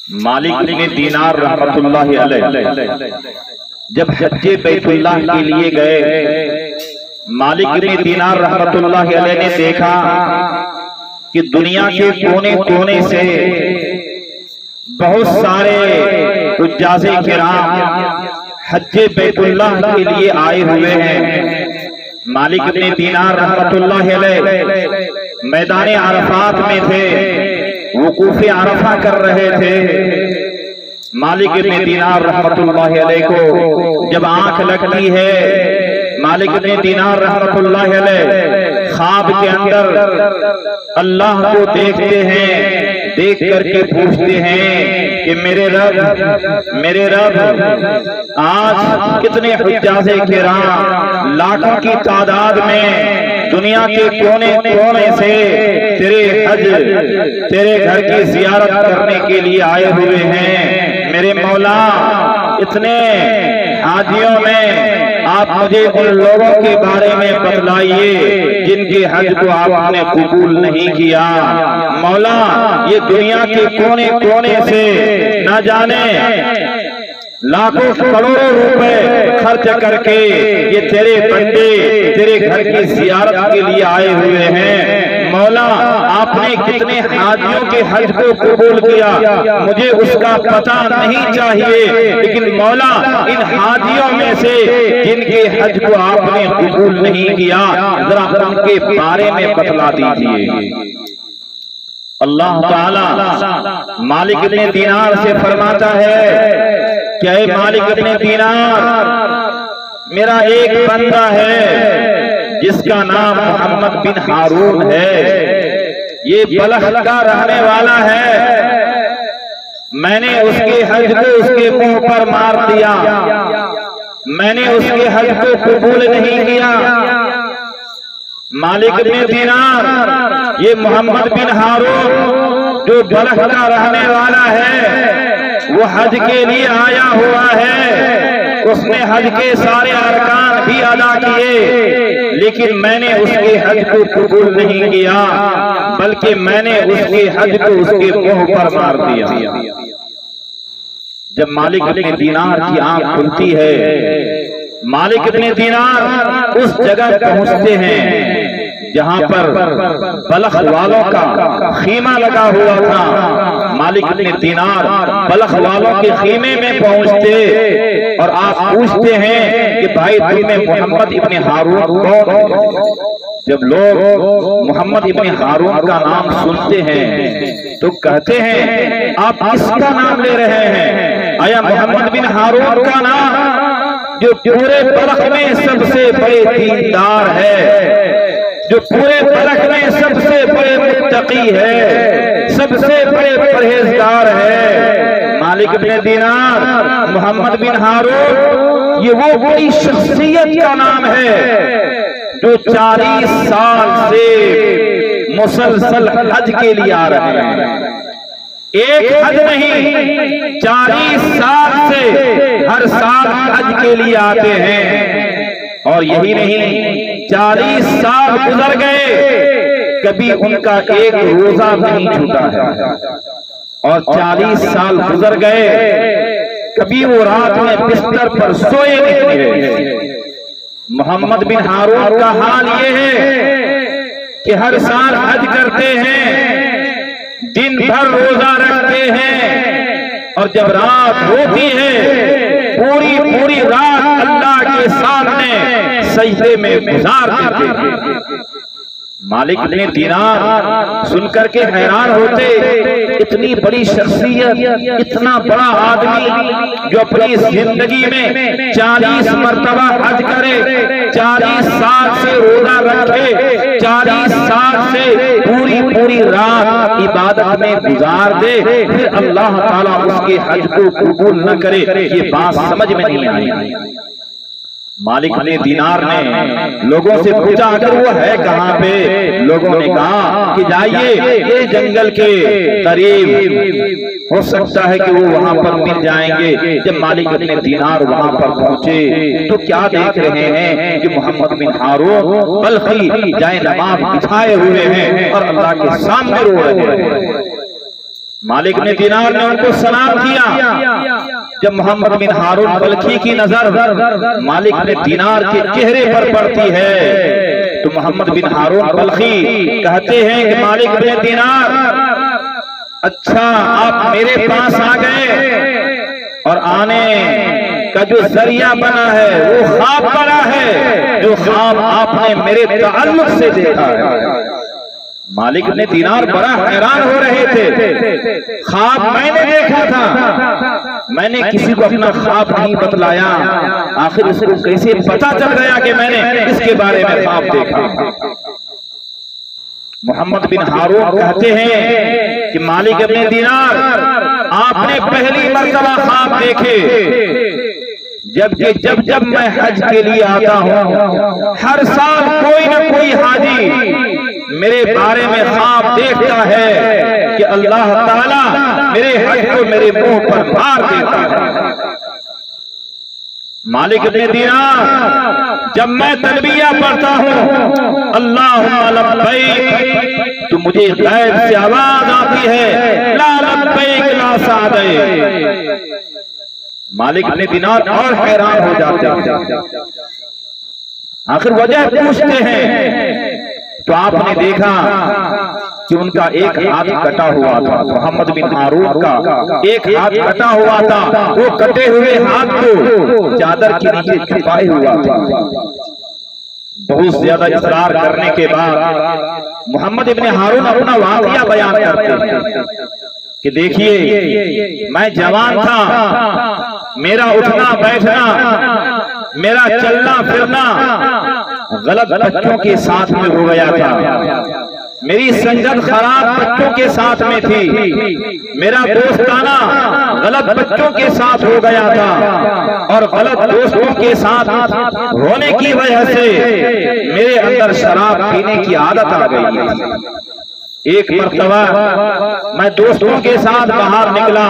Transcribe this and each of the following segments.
मालिक इब्न दीनार रहमतुल्लाहि अलैह जब हज्जे बैतुल्लाह के लिए गए, मालिक इब्न दीनार रहमतुल्लाहि अलैह ने देखा कि दुनिया के कोने कोने से बहुत सारे हुज्जाजे किराम हज्जे बैतुल्लाह के लिए आए हुए हैं। मालिक इब्न दीनार रहमतुल्लाहि अलैह मैदान अरफात में थे, वकूफ़े अरफा कर रहे थे। मालिक इब्न दीनार रहमतुल्लाहि अलैह को जब आंख लगती है, मालिक इब्न दीनार रहमतुल्लाहि अलैह ख्वाब के अंदर अल्लाह को देखते हैं। देख करके पूछते हैं कि मेरे रब आज कितने हुज्जाजे किराम लाखों की तादाद में दुनिया के कोने कोने से तेरे घर की जियारत करने के लिए आए हुए हैं। मेरे मौला, इतने हाजियों में आप मुझे उन लोगों के बारे में बतलाइए जिनके हज को आपने कबूल नहीं किया। मौला, ये दुनिया के कोने कोने से न जाने लाखों करोड़ों रुपए खर्च करके ये तेरे बंदे तेरे घर की जियारत के लिए आए हुए हैं। मौला, आपने कितने हाजियों के हज को कबूल किया मुझे उसका पता नहीं चाहिए, लेकिन मौला इन हाजियों में से जिनके हज को आपने कबूल नहीं किया जरा उनके बारे में बतला दीजिए। अल्लाह ताला मालिक इब्न दीनार से फरमाता है क्या है, मालिक इब्न दीनार, मेरा एक बंदा है जिसका नाम मोहम्मद बिन हारून है। ये बलख का रहने वाला है। मैंने उसके हज को उसके मुंह पर मार दिया, मैंने उसके हज को कबूल नहीं किया। मालिक इब्न दीनार, ये मोहम्मद बिन हारून जो बलख का रहने वाला है वो हज के लिए आया हुआ है। उसने हज के सारे अरकान भी अदा किए, लेकिन मैंने उसके हज को कबूल नहीं किया, बल्कि मैंने उसके हज को उसके मुंह पर मार दिया। जब मालिक इब्न दीनार की आंख खुलती है, मालिक इब्न दीनार उस जगह पहुंचते हैं जहां पर बलख वालों का खीमा लगा हुआ था। मालिक इब्न दीनार बलख वालों के खीमे में पहुंचते और आप पूछते हैं कि भाई तुम्हें मोहम्मद इब्न हारून कौन है? जब लोग मोहम्मद इब्न हारून का नाम सुनते हैं तो कहते हैं आप किसका नाम ले रहे हैं? आया मोहम्मद बिन हारून का नाम जो पूरे बलख में सबसे बड़े दीनदार है, जो पूरे बलख में सबसे बड़े मुत्तकी है, सबसे बड़े परहेजगार है। मालिक इब्न दीनार मोहम्मद बिन हारून ये वो बड़ी शख्सियत का नाम है जो 40 साल से मुसलसल हज के लिए आ रहे हैं। एक हज नहीं, 40 साल से हर साल हज के लिए आते हैं। और यही नहीं, 40 साल गुजर गए, कभी उनका एक रोजा नहीं छूटा है। और 40 साल गुजर गए, कभी वो रात में बिस्तर पर सोए नहीं है। मोहम्मद बिन हारून का हाल ये है कि हर साल हज करते हैं, दिन भर रोजा रखते हैं, और जब रात होती है पूरी पूरी रात अल्लाह के सामने सजदे में गुजार देते हैं। मालिक इब्न दीनार सुनकर के हैरान होते, इतनी बड़ी शख्सियत, इतना बड़ा आदमी जो अपनी जिंदगी में 40 मरतबा हज करे, 40 साल से रोजा रखे, 40 साल से पूरी पूरी रात इबादत में गुजार दे, फिर अल्लाह ताला उसके हज को कबूल न करे, ये बात समझ में नहीं आई। मालिक इब्न दीनार ने लोगों से पूछा अगर वो है कहाँ पे? लोगों ने कहा कि जाइए ये जंगल के करीब, हो सकता है कि वो वहां पर मिल जाएंगे। जब मालिक इब्न दीनार वहां पर पहुंचे तो क्या देख रहे हैं कि मोहम्मद बिन हारून बल्कि जाए नमाज बिछाए हुए हैं और अल्लाह के सामने रो रहे हैं। मालिक ने दीनार ने उनको सलाम किया। जब मोहम्मद बिन हारून बल्खी की नजर मालिक ने दीनार के चेहरे पर पड़ती है तो मोहम्मद बिन हारून बल्खी कहते हैं कि मालिक ने दीनार, अच्छा आप मेरे पास आ गए और आने का जो जरिया बना है वो ख्वाब बना है, जो ख्वाब आपने मेरे ताल्लुक से देखा है। मालिक ने दीनार बड़ा हैरान हो रहे थे, ख्वाब मैंने देखा था, मैंने किसी को अपना ख्वाब नहीं बतलाया, आखिर उसको कैसे पता चल गया कि मैंने इसके बारे में ख्वाब देखा। मोहम्मद बिन हारून कहते हैं कि मालिक अपने दीनार, आपने पहली मर्तबा ख्वाब देखे, जबकि जब जब मैं हज के लिए आता हूँ हर साल कोई न कोई हाजी मेरे बारे में ख्वाब देखता है कि अल्लाह ताला मेरे हज को मेरे मुंह पर मार देता है। मालिक ने दीनार, जब मैं तलबिया पढ़ता हूँ अल्लाहुम्मा लब्बैक, तो मुझे गैब से आवाज आती है ला लब्बैक ला सादैक। मालिक ने दीनार और हैरान हो जाते हैं, आखिर वजह पूछते हैं तो आपने देखा कि उनका एक हाथ कटा हुआ था। मोहम्मद बिन हारून का एक हाथ कटा हुआ था, वो कटे हुए हाथ को चादर के नीचे छुपाए हुआ था। बहुत ज्यादा इसरार करने के बाद मोहम्मद बिन हारून अपना वाकया बयान करते हैं कि देखिए मैं जवान था, मेरा उठना बैठना, मेरा चलना फिरना गलत बच्चों के साथ में हो गया था, मेरी संगत खराब बच्चों के साथ में थी, मेरा दोस्ताना गलत बच्चों के साथ हो गया था और गलत दोस्तों के साथ होने की वजह से मेरे अंदर शराब पीने की आदत आ गई। एक मर्तबा मैं दोस्तों के साथ बाहर निकला,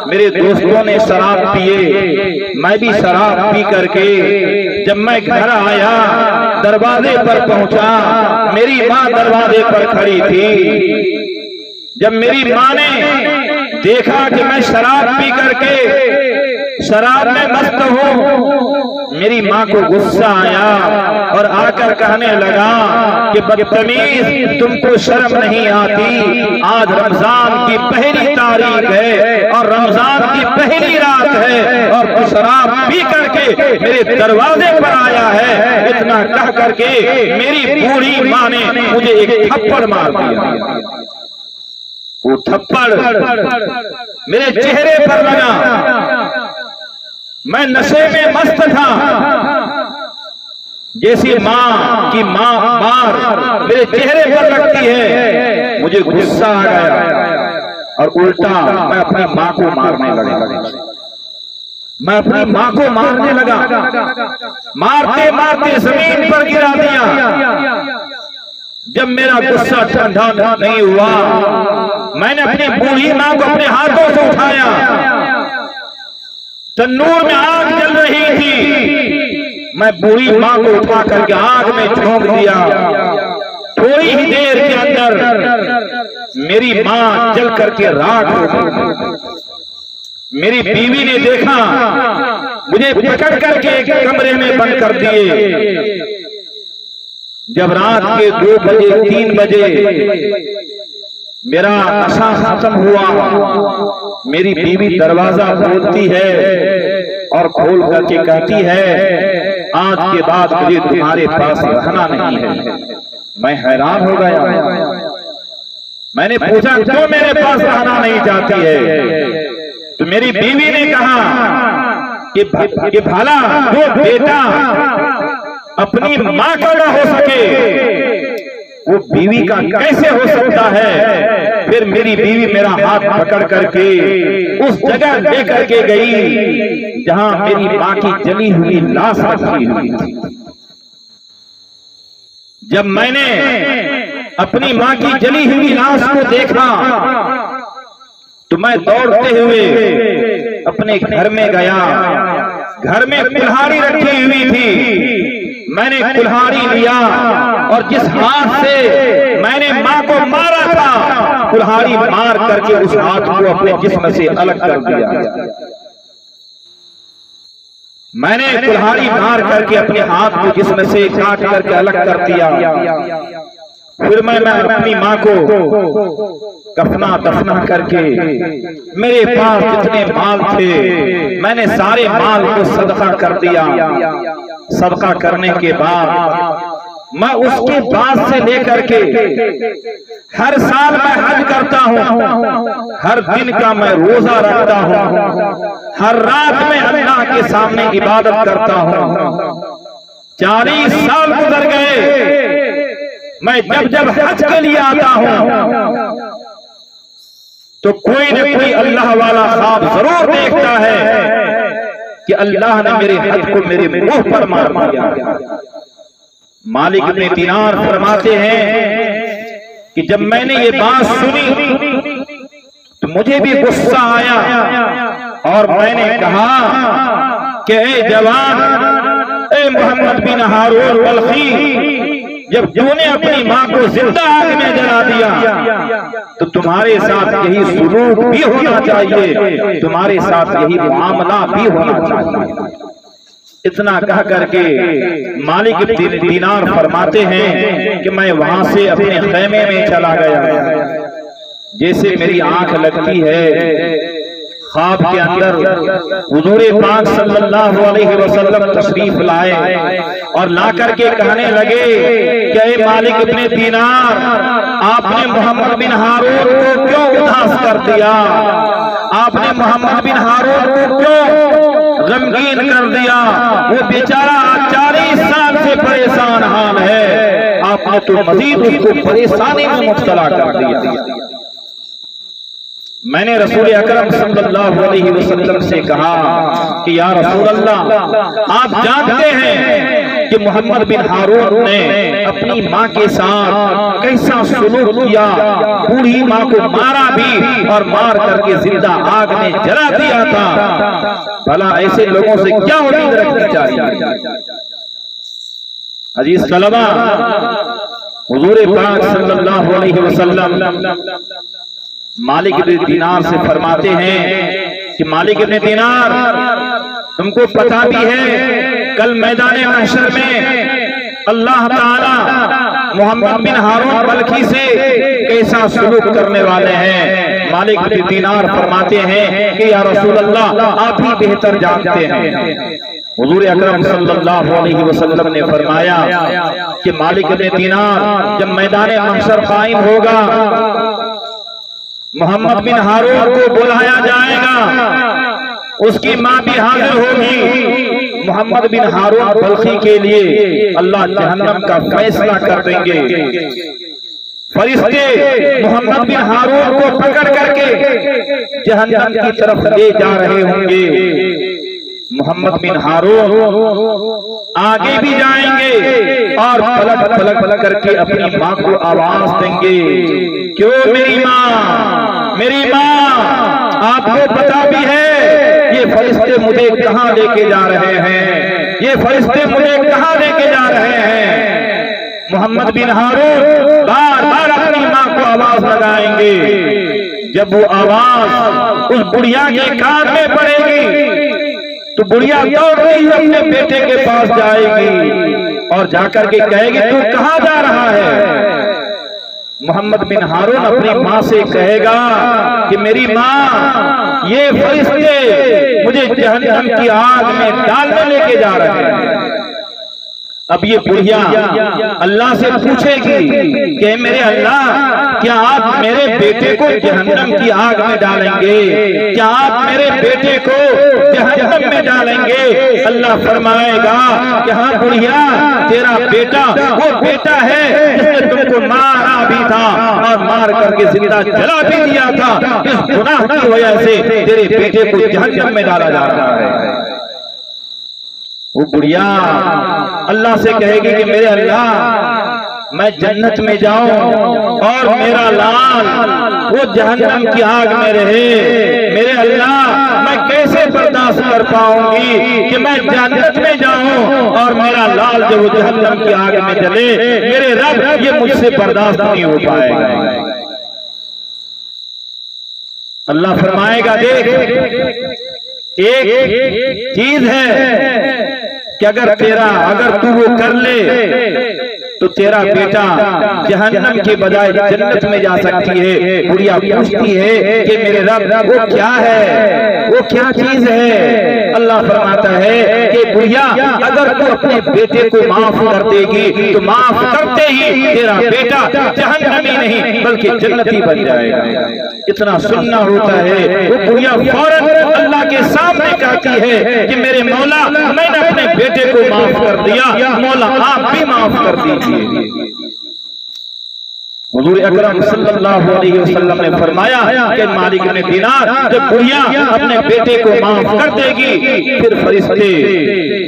मेरे दोस्तों ने शराब पिए, मैं भी शराब पी करके जब मैं घर आया दरवाजे पर पहुंचा, मेरी माँ दरवाजे पर खड़ी थी। जब मेरी माँ ने देखा कि मैं शराब पी करके शराब में मस्त हूँ, मेरी माँ को गुस्सा आया और आकर कहने लगा कि बदतमीज, तुमको शर्म नहीं आती, आज रमजान की पहली तारीख है और रमजान की पहली रात है और तू शराब पी करके मेरे दरवाजे पर आया है। इतना कह करके मेरी बूढ़ी माँ ने मुझे एक थप्पड़ मार दिया। वो थप्पड़ मेरे चेहरे पर लगा, मैं नशे में मस्त था, जैसी माँ की मार मेरे चेहरे पर लगती है, मुझे गुस्सा आ गया और उल्टा मैं अपनी माँ को मारने लगा। मैं अपनी माँ को मारने लगा, मारते मारते जमीन पर गिरा दिया। जब मेरा गुस्सा ठंडा नहीं हुआ, मैंने अपनी बूढ़ी माँ को अपने हाथों से उठाया, तन्नूर में आग जल रही थी, मैं बूढ़ी माँ को उठा करके आग में झोंक दिया। थोड़ी ही देर के अंदर मेरी माँ जल करके राख हो गई। मेरी बीवी ने देखा, मुझे पकड़ करके एक कमरे में बंद कर दिए। जब रात के 2 बजे 3 बजे मेरा नशा खत्म हुआ, मेरी बीवी दरवाजा खोलती है और खोल करके कहती है, आज के बाद मुझे तुम्हारे पास रहना नहीं है। मैं हैरान हो गया, मैंने पूछा क्यों मेरे पास रहना नहीं चाहती है? तो मेरी बीवी ने कहा कि भला जो बेटा अपनी माँ का न हो सके वो बीवी का कैसे हो सकता है? फिर मेरी बीवी मेरा हाथ पकड़ करके उस जगह लेकर के गई जहां मेरी माँ की जली हुई लाश रखी हुई थी। जब मैंने अपनी माँ की जली हुई लाश को देखा तो मैं दौड़ते हुए अपने घर में गया। घर में कुल्हाड़ी रखी हुई थी, मैंने कुल्हाड़ी लिया और जिस हाथ से मैंने माँ को मारा था, कुल्हाड़ी मार करके उस हाथ को अपने जिस्म से अलग कर दिया। मैंने कुल्हाड़ी मार करके अपने हाथ को जिस्म से काट करके अलग कर दिया। फिर मैं अपनी माँ को कफना दफना करके मेरे पास जितने माल थे मैंने सारे माल को सदका कर दिया। सदका करने के बाद मैं उसके बाद से लेकर के हर साल मैं हज करता हूँ, हर दिन का मैं रोजा रखता हूँ, हर रात में अल्लाह के सामने इबादत करता हूँ। 40 साल गुजर गए। मैं जब जब हज के लिए आता हूँ तो कोई न कोई अल्लाह वाला ख्वाब जरूर देखता है कि अल्लाह ने मेरे हज को मेरे मुंह पर मार दिया। मालिक इब्न दीनार फरमाते हैं कि जब मैंने ये बात सुनी तो मुझे भी गुस्सा आया और मैंने कहा कि ए जवान, ए मोहम्मद बिन हारून बल्खी, जब तूने अपनी माँ को जिंदा आग में जला दिया तो तुम्हारे साथ यही सुलूक भी होना चाहिए, तुम्हारे साथ यही मामला भी होना चाहिए। इतना कह करके मालिक इब्न दीनार फरमाते हैं कि मैं वहां से अपने खैमे में चला गया। जैसे मेरी आंख लगती है, ख्वाब के अंदर हुजूर पाक सल्लल्लाहु अलैहि वसल्लम तशरीफ लाए और ला करके कहने लगे कि ए मालिक इब्न दीनार, आपने मोहम्मद बिन हारून को क्यों उदास कर दिया? आपने मोहम्मद बिन हारून को क्यों गमगीन कर दिया? वो बेचारा 40 साल से परेशान हाल है, आपने तो मजीद उसको परेशानी में मुब्तला कर दिया। मैंने रसूल अकरम सल्लल्लाहु अलैहि वसल्लम से कहा कि या रसूल अल्लाह, आप जानते हैं कि मोहम्मद बिन हारून ने अपनी माँ के साथ कैसा सुलूक किया, बूढ़ी माँ को मारा भी और मार करके जिंदा आग में जला दिया था। भला ऐसे लोगों से क्या उम्मीद रखनी चाहिए? अजीज तलबा, हुजूर पाक सल्लल्लाहु अलैहि वसल्लम मालिक इब्न दीनार से फरमाते हैं कि मालिक इब्न दीनार, तुमको पता भी है कल मैदान महशर में अल्लाह ताला मोहम्मद बिन हारून बल्खी से कैसा सुलूक करने वाले हैं। मालिक इब्न दीनार फरमाते हैं कि या रसूल अल्लाह, आप ही बेहतर जानते हैं। हुजूर अकरम सल्लल्लाहु अलैहि वसल्लम ने फरमाया कि मालिक इब्न दीनार, जब मैदान महशर कायम होगा, मोहम्मद बिन हारून को बुलाया जाएगा, उसकी माँ भी हाजिर होगी। मोहम्मद बिन हारून बल्खी के लिए अल्लाह जहन्नम का फैसला कर देंगे। फरिश्ते मोहम्मद बिन हारून को पकड़ करके जहन्नम की तरफ ले जा रहे होंगे। मोहम्मद बिन हारून आगे भी जाएंगे और पलट करके अपनी माँ को आवाज देंगे, क्यों मेरी माँ, मेरी माँ, आपको पता भी है ये फरिश्ते मुझे कहाँ लेके जा रहे हैं, ये फरिश्ते मुझे कहाँ लेके जा रहे हैं। मोहम्मद बिन हारून बार बार अपनी माँ को आवाज लगाएंगे। जब वो आवाज उस बुढ़िया के कान में पड़ेगी तो बुढ़िया दौड़ रही अपने बेटे के पास जाएगी और जाकर के कहेगी, तू कहाँ जा रहा है? मोहम्मद बिन हारून अपनी माँ से कहेगा कि मेरी माँ, ये फरिश्ते मुझे जहन्नम की आग में डालने लेके जा रहे हैं। अब ये बुढ़िया अल्लाह से पूछेगी कि मेरे अल्लाह, क्या आप मेरे बेटे को जहन्नम की आग में डालेंगे? क्या आप मेरे बेटे को जहन्नम में डालेंगे? अल्लाह फरमाएगा कि हाँ बुढ़िया, तेरा बेटा वो बेटा है जिसने तुमको मारा भी था और मार करके जिंदा जला भी दिया था। इस गुनाह की वजह से तेरे बेटे को जहन्नम में डाला जा रहा है। वो बुढ़िया अल्लाह से कहेगी कि मेरे अल्लाह, मैं जन्नत में जाऊं और मेरा लाल वो जहन्नम की आग में रहे। मेरे अल्लाह मैं कैसे बर्दाश्त कर पाऊंगी कि मैं जन्नत में जाऊं और मेरा लाल जो वो जहन्नम की आग में जले। मेरे रब ये मुझसे बर्दाश्त नहीं हो पाएगा। अल्लाह फरमाएगा देख एक चीज है कि अगर तू वो कर ले तो तेरा बेटा जहन्नम के बजाय जन्नत में जा सकती है। बुढ़िया पूछती है कि मेरे रब वो क्या है, वो क्या चीज है? अल्लाह फरमाता है कि बुढ़िया अगर तू अपने बेटे को माफ कर देगी तो माफ करते ही तेरा बेटा जहन्नमी नहीं बल्कि जन्नती बन जाएगा। इतना सुनना होता है। वो बुढ़िया फौरन अल्लाह के सामने कहती है कि मेरे मौला मैंने अपने बेटे को माफ कर दिया, मौला आप भी माफ कर दीजिए। हुजूर अकरम सल्लल्लाहु अलैहि वसल्लम ने फरमाया कि मालिक इब्न दीनार जब बुढ़िया अपने बेटे को माफ कर देगी फिर फरिश्ते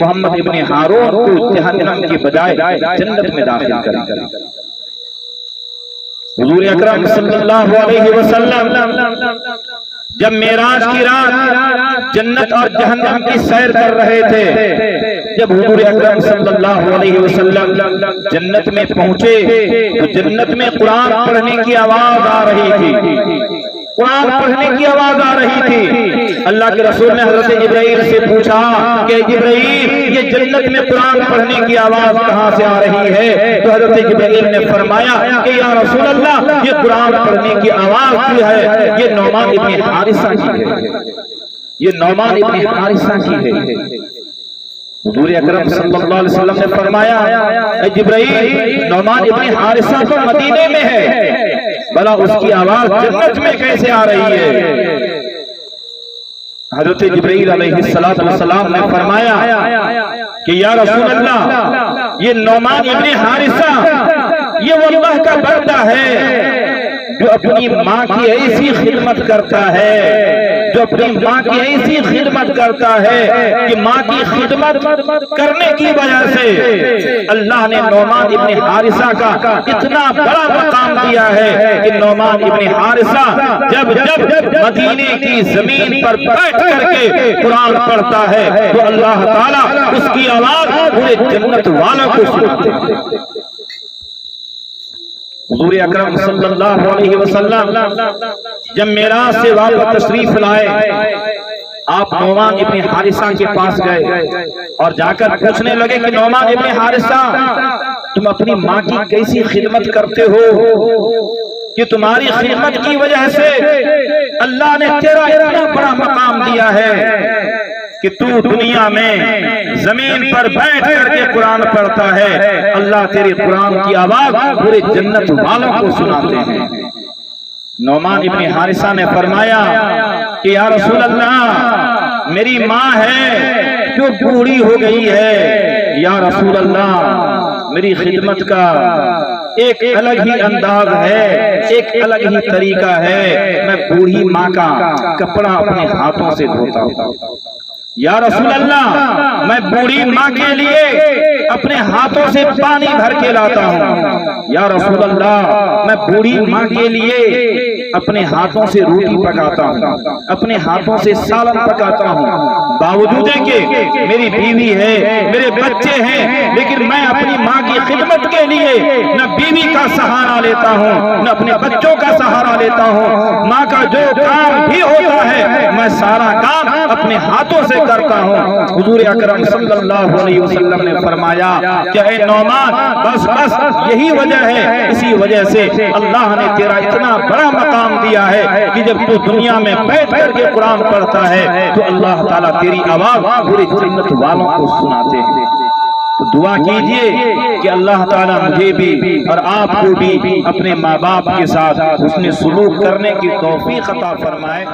मोहम्मद इब्न हारून को जहन्नम की बजाय जन्नत में दाखिल करेंगे। हुजूर अकरम सल्लल्लाहु अलैहि वसल्लम जब मेराज की रात जन्नत और जहन्नम की सैर कर रहे थे, जब हुजूर अकरम सल्लल्लाहु अलैहि वसल्लम जन्नत में पहुंचे तो जन्नत में कुरान पढ़ने की आवाज आ रही थी। कुरान पढ़ने की आवाज आ रही थी। अल्लाह के रसूल ने हजरत जिब्राइल से पूछा कि जिब्राइल ये जन्नत में कुरान पढ़ने की आवाज कहां से आ रही है? तो हजरत जिब्राइल ने फरमाया कि या रसूल अल्लाह ये कुरान पढ़ने की आवाज की है, ये नौमान इब्न हारिसा की है, ये नौमान इब्न हारिसा की है। हुजूर अकरम सल्लल्लाहु अलैहि वसल्लम ने फरमाया जिब्राइल नौमान इब्न हारिसा तो मदीने में है, भला उसकी आवाज जन्नत में कैसे आ रही है? हजरत जिब्राइल अलैहिस्सलातु वस्सलाम ने फरमाया कि या रसूल अल्लाह ये नौमान इब्न हारिसा ये वो अल्लाह का बंदा है जो अपनी माँ की ऐसी खिदमत करता है, जो अपनी माँ की ऐसी खिदमत करता है कि माँ की खिदमत करने की वजह से अल्लाह ने नौमान इब्न हारिसा का इतना बड़ा मकाम दिया है कि नौमान इब्न हारिसा जब जब मदीने की जमीन पर बैठ करके कुरान पढ़ता है तो अल्लाह ताला उसकी आवाज पूरे जन्नत वालों को सुनाते हैं। हुजूर अकरम सल्लल्लाहु अलैहि वसल्लम जब मेराज से वापस तशरीफ लाए, आप नौमान इब्न हारिसा के पास गए और जाकर पूछने लगे कि नौमान इब्न हारिसा तुम अपनी माँ की कैसी खिदमत करते हो कि तुम्हारी खिदमत की वजह से अल्लाह ने तेरा इतना बड़ा मकाम दिया है कि तू दुनिया में जमीन पर बैठ करके कुरान पढ़ता है। अल्लाह तेरे कुरान की आवाज पूरे जन्नत वालों को सुनाते हैं। नौमान इब्न हारिसा ने फरमाया कि या रसूल अल्लाह मेरी माँ है जो बूढ़ी हो गई है, या रसूल अल्लाह मेरी खिदमत का एक अलग ही अंदाज है, एक अलग ही तरीका है। मैं बूढ़ी माँ का कपड़ा अपने हाथों से धोता हूँ। या रसूल अल्लाह मैं बूढ़ी माँ के लिए अपने हाथों से पानी भर के लाता हूँ। या रसूल अल्लाह मैं बूढ़ी माँ के लिए अपने हाथों से रोटी पकाता हूँ, अपने हाथों से सालन पकाता हूँ। बावजूद है कि मेरी बीवी है, मेरे बच्चे हैं, लेकिन मैं अपनी माँ की खिदमत के लिए न बीवी का सहारा लेता हूँ न अपने बच्चों का सहारा लेता हूँ। माँ का जो काम भी होता है मैं सारा काम अपने हाथों से करता हूँ। हुजूर अकरम सल्लल्लाहु अलैहि वसल्लम ने फरमाया कि ऐ नौमान बस यही वजह है, इसी वजह से अल्लाह ने तेरा इतना बड़ा मकाम दिया है कि जब तू दुनिया में बैठ करके कुरान पढ़ता है तो अल्लाह ताला तेरी आवाज पूरी जन्नत वालों को सुनाते हैं। तो दुआ कीजिए कि अल्लाह ताला मुझे भी और आपको भी अपने माँ बाप के साथ उसने सुलूक करने की तौफीक अता फरमाए।